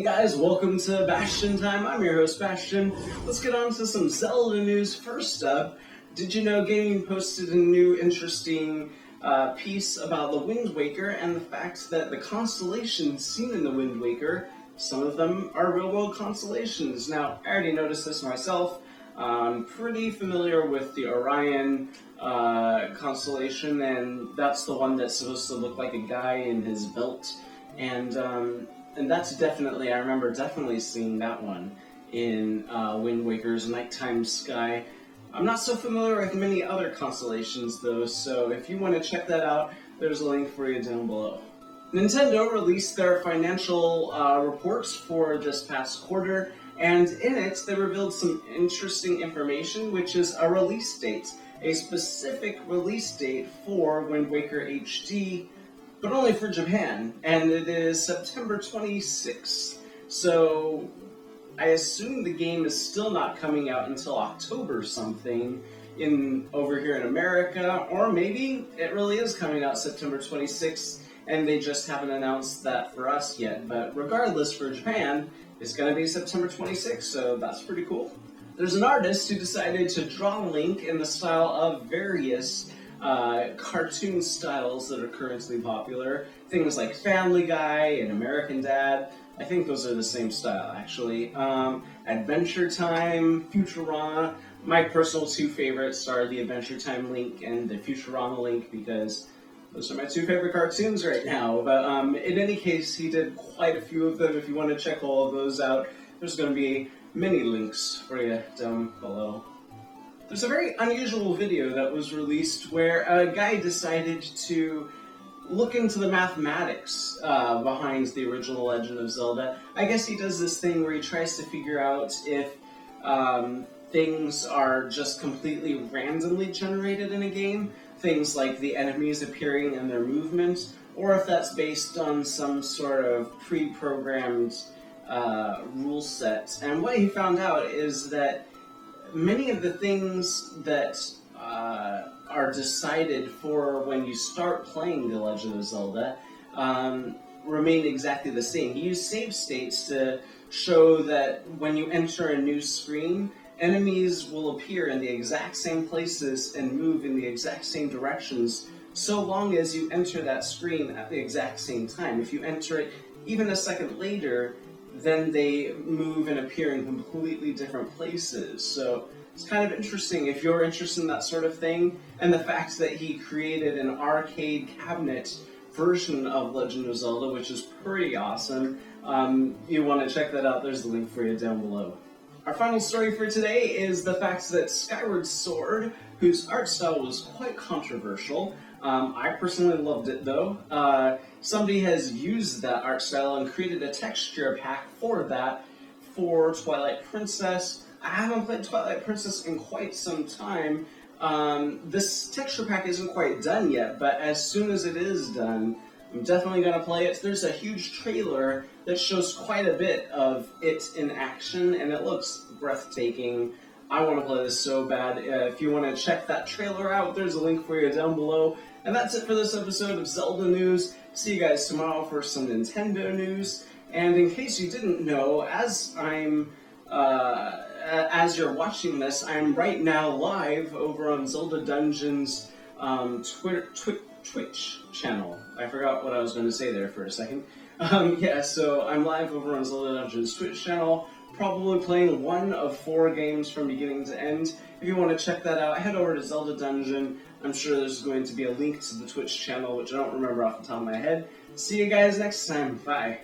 guys, welcome to Bastian time. I'm your host Bastian. Let's get on to some Zelda news. First up, did you know Gaming posted a new interesting piece about the Wind Waker and the fact that the constellations seen in the Wind Waker, some of them are real-world constellations. Now, I already noticed this myself. I'm pretty familiar with the Orion constellation, and that's the one that's supposed to look like a guy in his belt. And that's definitely, I remember definitely seeing that one in Wind Waker's nighttime sky. I'm not so familiar with many other constellations though, so if you want to check that out, there's a link for you down below. Nintendo released their financial reports for this past quarter, and in it they revealed some interesting information, which is a release date, a specific release date for Wind Waker HD, but only for Japan, and it is September 26th. So I assume the game is still not coming out until October something over here in America, or maybe it really is coming out September 26th, and they just haven't announced that for us yet. But regardless, for Japan, it's going to be September 26th, so that's pretty cool. There's an artist who decided to draw Link in the style of various cartoon styles that are currently popular. Things like Family Guy and American Dad. I think those are the same style, actually. Adventure Time, Futurama. My personal two favorites are the Adventure Time Link and the Futurama Link, because those are my two favorite cartoons right now. But in any case, he did quite a few of them. If you want to check all of those out, there's going to be many links for you down below. There's a very unusual video that was released where a guy decided to look into the mathematics behind the original Legend of Zelda. I guess he does this thing where he tries to figure out if things are just completely randomly generated in a game, things like the enemies appearing and their movement, or if that's based on some sort of pre-programmed rule set. And what he found out is that many of the things that are decided for when you start playing The Legend of Zelda remain exactly the same. You use save states to show that when you enter a new screen, enemies will appear in the exact same places and move in the exact same directions, so long as you enter that screen at the exact same time. If you enter it even a second later, then they move and appear in completely different places. So it's kind of interesting if you're interested in that sort of thing, and the fact that he created an arcade cabinet version of Legend of Zelda, which is pretty awesome. You want to check that out, there's the link for you down below. Our final story for today is the fact that Skyward Sword, whose art style was quite controversial, I personally loved it though. Somebody has used that art style and created a texture pack for that for Twilight Princess. I haven't played Twilight Princess in quite some time. This texture pack isn't quite done yet, but as soon as it is done, I'm definitely going to play it. There's a huge trailer that shows quite a bit of it in action, and it looks breathtaking. I want to play this so bad. If you want to check that trailer out, there's a link for you down below. And that's it for this episode of Zelda News. See you guys tomorrow for some Nintendo news. And in case you didn't know, as you're watching this, I'm right now live over on Zelda Dungeon's Twitch channel. I forgot what I was going to say there for a second. Yeah, so I'm live over on Zelda Dungeon's Twitch channel, probably playing one of 4 games from beginning to end. If you want to check that out, head over to Zelda Dungeon. I'm sure there's going to be a link to the Twitch channel, which I don't remember off the top of my head. See you guys next time. Bye.